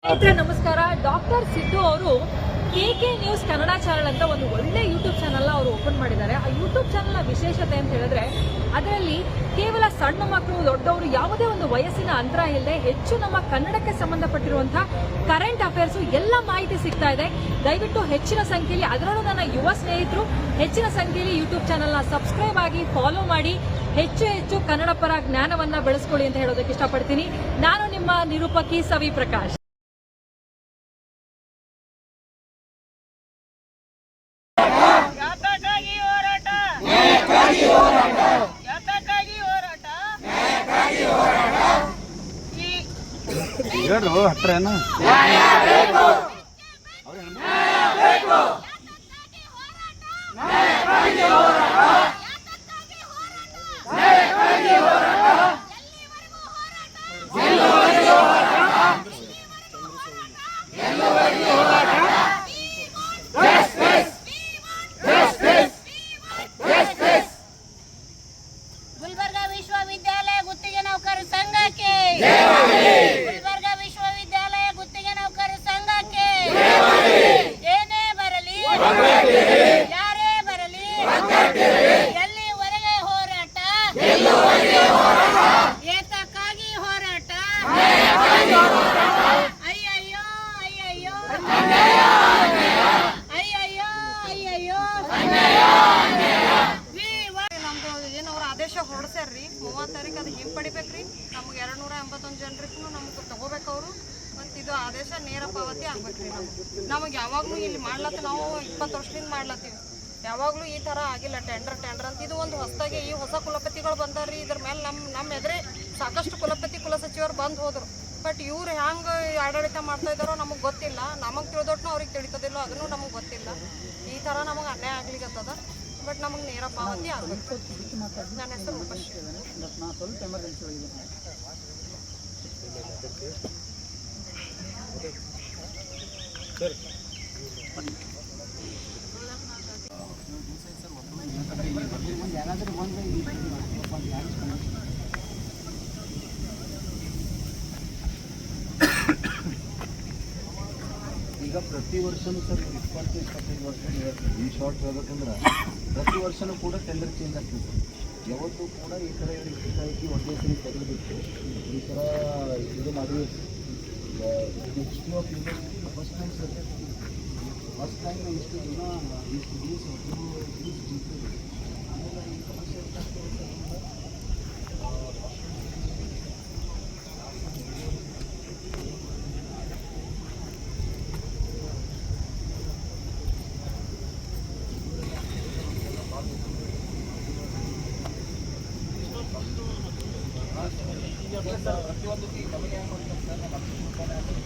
ಸ್ನೇಹಿತರೆ ನಮಸ್ಕಾರ. ಡಾಕ್ಟರ್ ಸಿದ್ದು ಅವರು KK ನ್ಯೂಸ್ ಕನ್ನಡ ಚಾನಲ್ ಅಂತ ಒಂದು ಒಳ್ಳೆ ಯೂಟ್ಯೂಬ್ ಚಾನಲ್ ಅವರು ಓಪನ್ ಮಾಡಿದ್ದಾರೆ. ಆ ಯೂಟ್ಯೂಬ್ ಚಾನಲ್ನ ವಿಶೇಷತೆ ಅಂತ ಹೇಳಿದ್ರೆ ಅದರಲ್ಲಿ ಕೇವಲ ಸಣ್ಣ ಮಕ್ಕಳು ದೊಡ್ಡವರು ಯಾವುದೇ ಒಂದು ವಯಸ್ಸಿನ ಅಂತರ ಇಲ್ಲದೆ ಹೆಚ್ಚು ನಮ್ಮ ಕನ್ನಡಕ್ಕೆ ಸಂಬಂಧಪಟ್ಟಿರುವಂತಹ ಕರೆಂಟ್ ಅಫೇರ್ಸ್ ಎಲ್ಲ ಮಾಹಿತಿ ಸಿಗ್ತಾ ಇದೆ. ದಯವಿಟ್ಟು ಹೆಚ್ಚಿನ ಸಂಖ್ಯೆಯಲ್ಲಿ, ಅದರಲ್ಲೂ ನನ್ನ ಯುವ ಸ್ನೇಹಿತರು ಹೆಚ್ಚಿನ ಸಂಖ್ಯೆಯಲ್ಲಿ ಯೂಟ್ಯೂಬ್ ಚಾನಲ್ನ ಸಬ್ಸ್ಕ್ರೈಬ್ ಆಗಿ ಫಾಲೋ ಮಾಡಿ ಹೆಚ್ಚು ಕನ್ನಡ ಪರ ಜ್ಞಾನವನ್ನ ಬೆಳೆಸ್ಕೊಳ್ಳಿ ಅಂತ ಹೇಳೋದಕ್ಕೆ ಇಷ್ಟಪಡ್ತೀನಿ. ನಾನು ನಿಮ್ಮ ನಿರೂಪಕಿ ಸವಿ ಪ್ರಕಾಶ್. ಹಟ್ರೇನು ಗುಲ್ಬರ್ಗಾ ವಿಶ್ವವಿದ್ಯಾಲಯ ಗುತ್ತಿಗೆ ನೌಕರ ಸಂಘಕ್ಕೆ ಗುಲ್ಬರ್ಗಾ ವಿಶ್ವವಿದ್ಯಾಲಯ ಗುತ್ತಿಗೆ ನೌಕರ ಸಂಘಕ್ಕೆ ಏನೇ ಬರಲಿ ಯಾರೇ ಬರಲಿ ಎಲ್ಲಿವರೆಗೆ ಹೋರಾಟ ಏತಕ್ಕಾಗಿ ಹೋರಾಟ ಅಯ್ಯಯ್ಯೋ ಅಯ್ಯಯ್ಯೋ ಅಯ್ಯಯ್ಯೋ ಅಯ್ಯಯ್ಯೋ ಆದೇಶ ಹೊರಡ್ಸ್ಯಾರ್ರಿ 30 ತಾರೀಕು ಅದು ಹಿಂಪಡಿಬೇಕ್ರಿ. ನಮ್ಗೆ 281 ಜನರಿಗೂ ನಮ್ಗೆ ತಗೋಬೇಕು ಅವರು. ಮತ್ತು ಇದು ಆದೇಶ ನೇರ ಪಾವತಿ ಆಗ್ಬೇಕ್ರಿ. ನಮಗೆ ಯಾವಾಗಲೂ ಇಲ್ಲಿ ಮಾಡ್ಲತ್ತ, ನಾವು 20 ವರ್ಷದಿಂದ ಮಾಡ್ಲತ್ತೀವಿ, ಯಾವಾಗಲೂ ಈ ಥರ ಆಗಿಲ್ಲ. ಟೆಂಡರ್ ಅಂತ ಇದು ಒಂದು ಹೊಸದಾಗಿ ಈ ಹೊಸ ಕುಲಪತಿಗಳು ಬಂದಾರ್ರಿ. ಇದ್ರ ಮೇಲೆ ನಮ್ಮ ಎದುರೇ ಸಾಕಷ್ಟು ಕುಲಸಚಿವರು ಬಂದು ಹೋದರು. ಬಟ್ ಇವ್ರು ಹ್ಯಾಂಗೆ ಆಡಳಿತ ಮಾಡ್ತಾ ಇದ್ದಾರೋ ನಮಗೆ ಗೊತ್ತಿಲ್ಲ. ನಮಗೆ ತಿಳಿದೊಟ್ಟು ಅವ್ರಿಗೆ ತಿಳಿತದಿಲ್ಲ, ಅದನ್ನು ನಮಗೆ ಗೊತ್ತಿಲ್ಲ. ಈ ಥರ ನಮಗೆ ಅನ್ಯಾಯ ಆಗ್ಲಿಕ್ಕತ್ತದ. ಬಟ್ ನಮಗೆ ನೇರ ಪಾವತಿ ಆಗಬೇಕು. ನನ್ನ ಹೆಸರು ರೂಪಶ್ರೀ. ಸ್ವಲ್ಪ ಎಮರ್ಜೆನ್ಸಿ ಈಗ ಪ್ರತಿ ವರ್ಷನೂ ಸರ್ 20-25 ವರ್ಷ ಈ ಶಾರ್ಟ್ ಹೇಳ್ಬೇಕಂದ್ರೆ ಪ್ರತಿ ವರ್ಷನೂ ಕೂಡ ಟೆಂಡರ್ ಚೇಂಜ್ ಆಗ್ತದೆ ಸರ್. ಯಾವತ್ತೂ ಕೂಡ ಈ ಥರ ಏಕಾಏಕಿ ಒಂದೇ ಸರಿ ತೆಗೆದುಬಿಟ್ಟು ಈ ಥರ ಇದು ಮಾಡಿ history of university first time sir. First time ಇಷ್ಟು ದಿನ ಇಷ್ಟು ದಿವಸ ಆಮೇಲೆ ಈ ಸಮಸ್ಯೆ ಪ್ರತಿಯೊಂದು ನಮಗೆ ಹೆಂಗೆ ಕೊಡ್ತಾರೆ ಸರ್.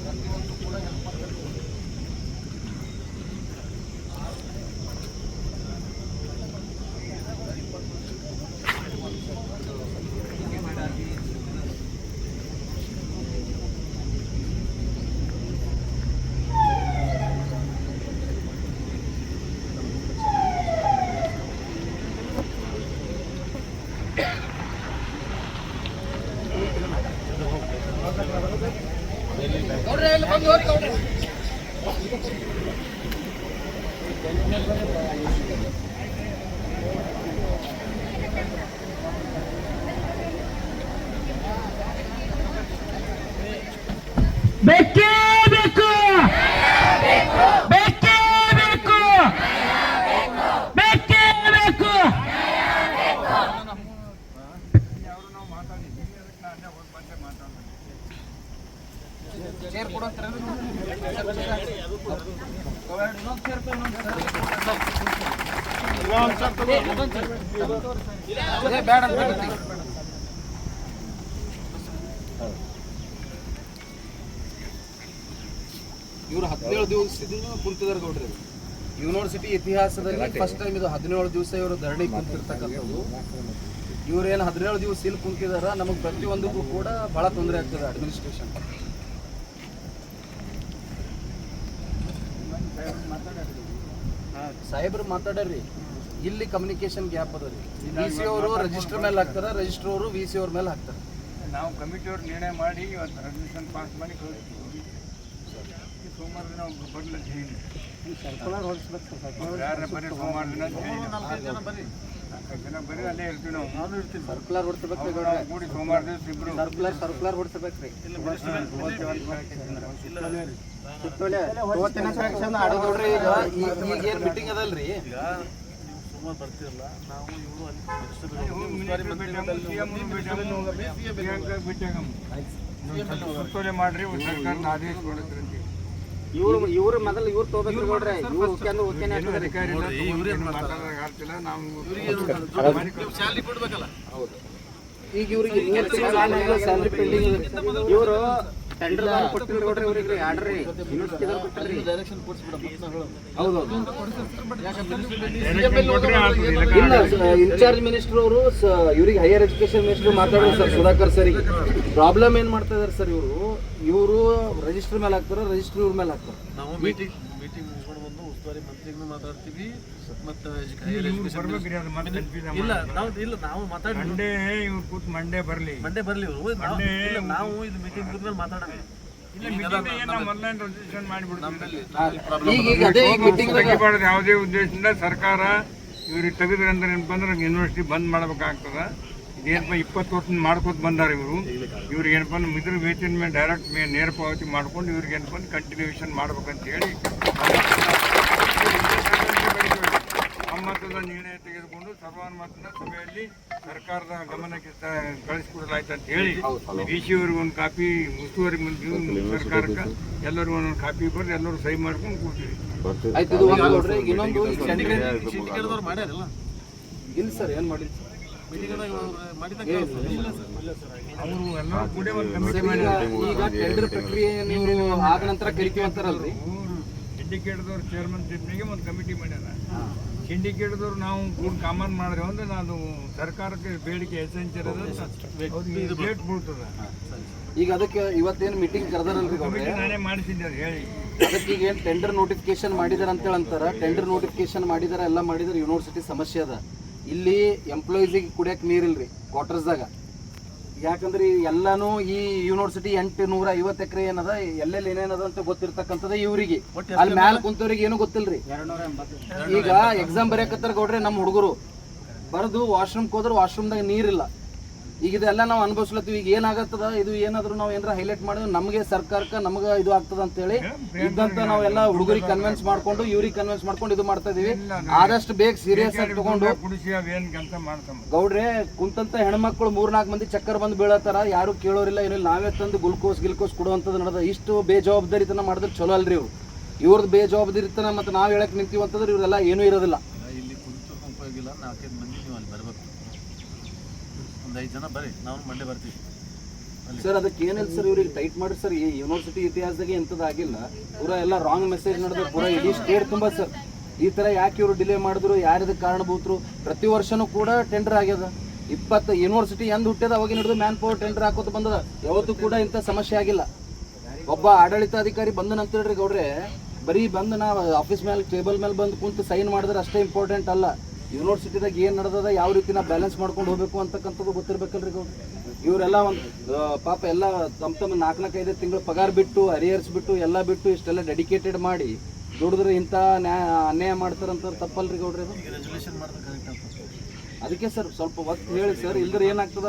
ಪ್ರತಿಯೊಂದು ಕೂಡ ಹೆಲ್ಪ್ ಮಾಡ್ತಾರೆ. ಬೇಕೇ ಬೇಕು, ಬೇಕೇ ಬೇಕು, ಬೇಕೇ ಬೇಕು. ಇವರು 17 ದಿವಸದಿಂದ ಕುಂತಿದ್ದಾರೆ ಗೌಡ್ರಿ. ಯೂನಿವರ್ಸಿಟಿ ಇತಿಹಾಸದಲ್ಲಿ ಫಸ್ಟ್ ಟೈಮ್ ಇದು 17 ದಿವಸ ಇವರು ಧರಣಿ ಕುಂತಿರ್ತಕ್ಕಂಥದ್ದು. ಇವರೇನು 17 ದಿವಸ ಇಲ್ಲಿ ಕುಂತಿದಾರ, ನಮಗೆ ಪ್ರತಿಯೊಂದಕ್ಕೂ ಕೂಡ ಭಾಳ ತೊಂದರೆ ಆಗ್ತದೆ ಅಡ್ಮಿನಿಸ್ಟ್ರೇಷನ್. ಸಾಹೇಬ್ರು ಮಾತಾಡ್ರಿ, ಇಲ್ಲಿ ಕಮ್ಯುನಿಕೇಶನ್ ಗ್ಯಾಪ್ ಅದ ರೀ. ವಿ ಸಿ ಅವರು ರಿಜಿಸ್ಟರ್ ಮೇಲೆ ಹಾಕ್ತಾರೆ, ರಿಜಿಸ್ಟರ್ ಅವರು ವಿ ಸಿ ಅವ್ರ ಮೇಲೆ ಹಾಕ್ತಾರೆ. ನಾವು ಕಮಿಟಿಯವ್ರು ನಿರ್ಣಯ ಮಾಡಿ ಇವತ್ತು ರೆಸಲ್ಯೂಷನ್ ಪಾಸ್ ಮಾಡಿ ಕಳಿಸ್ತೀವಿ. ಸೋಮವಾರ ದಿನ ಬರಲಿ ಅಂತ ಹೇಳಿ ಸರ್ಕುಲರ್ ಹೊಡಿಸ್ಬೇಕು ಸರ್. ಯಾರು ಬರೀ ಸೋಮವಾರ ದಿನ ಅಂತ ಹೇಳಿ 4 ಜನ ಬರೀ ಅಲ್ಲೇ ಇರ್ತೀವಿ ನಾವು. ಸರ್ಕುಲರ್ ಹೊಡಿಸ್ಬೇಕು ಕೂಡಿ ಸೋಮವಾರ ದಿವಸ ಇಬ್ಬರು ಸರ್ಕುಲರ್ ಹೊಡಿಸ್ಬೇಕು ರೀ. ಈಗ ಏನು ಮೀಟಿಂಗ್ ಅದಲ್ರಿ ಸುತ್ತೋಲೆ ಮಾಡ್ರಿ ಸರ್ಕಾರದ ಆದೇಶ ಕೊಡುತ್ತೆ. ಇವ್ರು ಮೊದಲು ಇವ್ರು ತಗೋಬೇಕು ನೋಡ್ರಿ. ಇವ್ರು ಅಧಿಕಾರಿ ಮಾತಾಡೋದಾಗ್ತಿಲ್ಲ ನಾವು. ಈಗ ಇವ್ರಿಗೆ ಸ್ಯಾಲ್ರಿ ಪೆಂಡಿಂಗ್. ಇವರು ಟೆಂಡರ್ ಕೊಟ್ಟಿಲ್ಲ ನೋಡ್ರಿ. ಇವ್ರಿಗೆ ಆರ್ಡರ್ ಯೂನಿವರ್ಸಿಟಿದವ್ರು ಕೊಟ್ಟಿರಿ. ಹೌದೌದು. ಇಲ್ಲ ಇನ್ಚಾರ್ಜ್ ಮಿನಿಸ್ಟರ್ ಅವರು ಇವ್ರಿಗೆ ಹೈಯರ್ ಎಜುಕೇಶನ್ ಮಿನಿಸ್ಟರ್ ಮಾತಾಡೋರು ಸರ್ ಸುಧಾಕರ್ ಸರಿಗೆ. ಪ್ರಾಬ್ಲಮ್ ಏನ್ ಮಾಡ್ತಾ ಇದಾರೆ ಸರ್ ಇವರು ರಿಜಿಸ್ಟರ್ ಮೇಲೆ ಹಾಕ್ತಾರೆ, ರಿಜಿಸ್ಟರ್ ಇವ್ರ ಮೇಲೆ ಹಾಕ್ತಾರೆ. ನಾವು ಮೀಟಿಂಗ್ ಮುಗಿಸ್ಕೊಂಡು ಬಂದು ಉಸ್ತುವಾರಿ ಮಂತ್ರಿಗೂ ಮಾತಾಡ್ತೀವಿ ಮತ್ತು ಇಲ್ಲ ನಾವು ಮಾತಾಡಿ ಮಂಡೇ ಇವ್ರು ಕೂತ್ ಮಂಡೇ ಬರಲಿ ಇವರು ನಾವು ಇದು ಮೀಟಿಂಗ್ ಮುಗಿದ್ಮೇಲೆ ಮಾತಾಡೋಣ. ತೆಗಿಬಾರ್ದು ಯಾವುದೇ ಉದ್ದೇಶದಿಂದ ಸರ್ಕಾರ ಇವ್ರಿಗೆ ತೆಗೆದ್ರಂದ್ರೆ ಏನಪ್ಪ ಅಂದ್ರೆ ಯೂನಿವರ್ಸಿಟಿ ಬಂದ್ ಮಾಡ್ಬೇಕಾಗ್ತದ. ಇದೇನಪ್ಪ 20 ವರ್ಷ ಮಾಡ್ಕೊತ ಬಂದಾರ ಇವ್ರಿಗೆ ಏನಪ್ಪ ಅಂದ್ರೆ ಇದ್ರ ವೇತನ ಮೇಲೆ ಡೈರೆಕ್ಟ್ ನೇರ ಪಾವತಿ ಮಾಡ್ಕೊಂಡು ಇವ್ರಿಗೆ ಏನಪ್ಪ ಕಂಟಿನ್ಯೂಷನ್ ಮಾಡ್ಬೇಕಂತ ಹೇಳಿ ಒಮ್ಮತದ ನಿರ್ಣಯ ತೆಗೆದುಕೊಂಡು ಸರ್ವಾನುಮತದ ಸಭೆಯಲ್ಲಿ ಸರ್ಕಾರದ ಗಮನಕ್ಕೆ ಕಳಿಸ್ಕೊಡಲಾಯ್ತು ಅಂತ ಹೇಳಿ DC ಅವ್ರಿಗೆ ಒಂದು ಕಾಪಿ, ಉಸ್ತುವಾರಿ ಸರ್ಕಾರಕ್ಕೆ ಎಲ್ಲರಿಗೂ ಒಂದೊಂದು ಕಾಪಿ ಬರೆದು ಎಲ್ಲರೂ ಸಹಿ ಮಾಡ್ಕೊಂಡು ಕೂತೀವಿ. ಇನ್ನೊಂದು ಸಿಂಡಿಕೇಟ್ದವ್ರು ಮಾಡ್ಯಾರಲ್ಲ ಇಲ್ಲ ಸರ್ ಏನ್ ಮಾಡಿಲ್ಲ ಅವರು ಎಲ್ಲರೂ ಕೂಡ ಒಂದು ಕಮಿಟಿ ಮಾಡಿ ಈಗ ಟೆಂಡರ್ ಪ್ರಕ್ರಿಯೆ ನೀವು ಆದ ನಂತರ ಕರಿತೀವಿ ಅಂತಾರಲ್ರಿ. ಸಿಂಡಿಕೇಟ್ದವ್ರು ಚೇರ್ಮನ್ ಶಿಪ್ನಿಗೆ ಒಂದು ಕಮಿಟಿ ಮಾಡ್ಯಾರ. ಸಿಂಡಿಕೇಟ್ದವ್ರು ನಾವು ಕೂಡ ಕಾಮನ್ ಮಾಡಿದ್ರೆ ಅಂದ್ರೆ ನಾನು ಸರ್ಕಾರಕ್ಕೆ ಬೇಡಿಕೆ ಎಸೆಂಚರದ ಡೇಟ್ ಬೀಳ್ತದೆ. ಈಗ ಅದಕ್ಕೆ ಇವತ್ತೇನು ಮೀಟಿಂಗ್ ಕರೆದಾರಲ್ರಿ ಕಮಿಟಿ ನಾನೇ ಮಾಡಿಸಿದ್ದಾರೆ ಹೇಳಿ. ಅದಕ್ಕೆ ಈಗ ಏನು ಟೆಂಡರ್ ನೋಟಿಫಿಕೇಶನ್ ಮಾಡಿದಾರ ಅಂತೇಳಿ ಅಂತಾರ. ಟೆಂಡರ್ ನೋಟಿಫಿಕೇಶನ್ ಮಾಡಿದಾರ, ಎಲ್ಲ ಮಾಡಿದಾರೆ. ಯೂನಿವರ್ಸಿಟಿ ಸಮಸ್ಯೆ ಅದ. ಇಲ್ಲಿ ಎಂಪ್ಲಾಯೀಸಿಗೆ ಕುಡಿಯಕ್ಕೆ ನೀರಿಲ್ರಿ ಕ್ವಾರ್ಟರ್ಸ್ದಾಗ. ಯಾಕಂದ್ರೆ ಎಲ್ಲಾನು ಈ ಯೂನಿವರ್ಸಿಟಿ 850 ಎಕರೆ ಏನದ, ಎಲ್ಲೆಲ್ಲಿ ಏನೇನದ ಅಂತ ಗೊತ್ತಿರ್ತಕ್ಕಂಥದ್ದು ಇವ್ರಿಗೆ. ಅಲ್ಲಿ ಮ್ಯಾಲ ಕುಂತವ್ರಿಗೆ ಏನು ಗೊತ್ತಿಲ್ರಿ. ಈಗ ಎಕ್ಸಾಮ್ ಬರೆಯಕತ್ತಾರ ಗೌಡ್ರೆ ನಮ್ಮ ಹುಡುಗರು ಬರೆದು ವಾಶ್ರೂಮ್ಗೆ ಹೋದ್ರೆ ವಾಶ್ರೂಮ್ದಾಗ ನೀರಿಲ್ಲ. ಈಗ ಇದೆಲ್ಲ ನಾವು ಅನುಭವಿಸ್ಲತ್ತೀವಿ. ಈಗ ಏನಾಗತ್ತದ ಇದು ಏನಾದ್ರು ನಾವು ಏನಾರ ಹೈಲೈಟ್ ಮಾಡಿದ್ರೆ ನಮಗೆ ಸರ್ಕಾರಕ್ಕೆ ನಮಗೆ ಇದು ಆಗ್ತದ ಅಂತೇಳಿ ಇದ್ದಂತ ನಾವೆಲ್ಲ ಹುಡುಗರಿಗೆ ಕನ್ವಿನ್ಸ್ ಮಾಡ್ಕೊಂಡು ಇವ್ರಿಗೆ ಕನ್ವಿನ್ಸ್ ಮಾಡ್ಕೊಂಡು ಇದು ಮಾಡ್ತಾ ಇದೀವಿ. ಆದಷ್ಟು ಬೇಗ ಸೀರಿಯಸ್ ಆಗಿ ತಗೊಂಡು ಗೌಡ್ರೆ ಕುಂತಂತ ಹೆಣ್ಮಕ್ಳು 3-4 ಮಂದಿ ಚಕ್ಕರ್ ಬಂದು ಬೀಳತ್ತಾರ. ಯಾರು ಕೇಳೋರಿಲ್ಲ, ಏನಿಲ್ಲ. ನಾವೇ ತಂದು ಗ್ಲುಕೋಸ್ ಕೊಡುವಂಥದ್ದು ನಡೆದ. ಇಷ್ಟು ಬೇಜವಾಬ್ದಾರಿತನ ಮಾಡಿದ್ರೆ ಚಲೋ ಅಲ್ರಿ ಇವ್ರದ್ದು ಬೇಜವಾಬ್ದಾರಿತನ. ಮತ್ತು ನಾವು ಹೇಳಕ್ ನಿಂತೀವಿ ಅಂತಂದ್ರೆ ಇವ್ರೆಲ್ಲ ಏನೂ ಇರೋದಿಲ್ಲ. ಇಲ್ಲಿ ಕುಂತು ಉಪಯೋಗಿಲ್ಲ. 4-5 ಮಂದಿ ನೀವು ಅಲ್ಲಿ ಬರಬೇಕು. ಒಂದು 5 ಜನ ಬರ್ರಿ, ನಾವು ಮಂಡೇ ಬರ್ತೀವಿ ಸರ್. ಅದಕ್ಕೆ ಏನಿಲ್ಲ ಸರ್, ಇವ್ರಿಗೆ ಟೈಟ್ ಮಾಡಿ ಸರ್. ಈ ಯೂನಿವರ್ಸಿಟಿ ಇತಿಹಾಸದಾಗೆ ಎಂಥದ್ದಾಗಿಲ್ಲ. ಪೂರಾ ಎಲ್ಲ ರಾಂಗ್ ಮೆಸೇಜ್ ನಡೆದ್ರೆ ಪೂರಾ ಇಡೀ ಸ್ಟೇಟ್ ತುಂಬ ಸರ್. ಈ ಥರ ಯಾಕೆ ಇವರು ಡಿಲೇ ಮಾಡಿದ್ರು, ಯಾರಿದಕ್ಕೆ ಕಾರಣಭೂತರು. ಪ್ರತಿ ವರ್ಷನೂ ಕೂಡ ಟೆಂಡರ್ ಆಗ್ಯದ. 20 ಯೂನಿವರ್ಸಿಟಿ ಎಂದು ಹುಟ್ಟ್ಯದ ಅವಾಗ ಹಿಡಿದು ಮ್ಯಾನ್ ಪವರ್ ಟೆಂಡರ್ ಹಾಕೋತ ಬಂದದ. ಯಾವತ್ತೂ ಕೂಡ ಇಂಥ ಸಮಸ್ಯೆ ಆಗಿಲ್ಲ. ಒಬ್ಬ ಆಡಳಿತಾಧಿಕಾರಿ ಬಂದ ಅಂತೇಳ್ರಿ ಗೌಡ್ರೆ, ಬರೀ ಬಂದು ನಾವು ಆಫೀಸ್ ಮೇಲೆ ಟೇಬಲ್ ಮೇಲೆ ಬಂದು ಕುಂತು ಸೈನ್ ಮಾಡಿದ್ರೆ ಅಷ್ಟೇ ಇಂಪಾರ್ಟೆಂಟ್ ಅಲ್ಲ. ಯೂನಿವರ್ಸಿಟಿದಾಗ ಏನು ನಡೆದದ, ಯಾವ ರೀತಿ ನಾವು ಬ್ಯಾಲೆನ್ಸ್ ಮಾಡ್ಕೊಂಡು ಹೋಗ್ಬೇಕು ಅಂತಕ್ಕಂಥದ್ದು ಗೊತ್ತಿರ್ಬೇಕಲ್ರಿ ಗೌಡ್ರೆ. ಇವರೆಲ್ಲ ಒಂದು ಪಾಪ ಎಲ್ಲ ತಮ್ಮ 4-5 ತಿಂಗಳು ಪಗಾರ ಬಿಟ್ಟು, ಅರಿಯರ್ಸ್ ಬಿಟ್ಟು, ಎಲ್ಲ ಬಿಟ್ಟು ಇಷ್ಟೆಲ್ಲ ಡೆಡಿಕೇಟೆಡ್ ಮಾಡಿ ದುಡಿದ್ರೆ ಇಂಥ ಅನ್ಯಾಯ ಮಾಡ್ತಾರಂತ ತಪ್ಪಲ್ರಿ ಗೌಡ್ರಿ. ಅದು ರೆಸಲ್ಯೂಷನ್ ಮಾಡಿದ್ರೆ ಕರೆಕ್ಟ್ ಆಗ್ತದೆ. ಅದಕ್ಕೆ ಸರ್ ಸ್ವಲ್ಪ ಒತ್ತು ಹೇಳಿ ಸರ್, ಇಲ್ದ್ರೆ ಏನಾಗ್ತದ.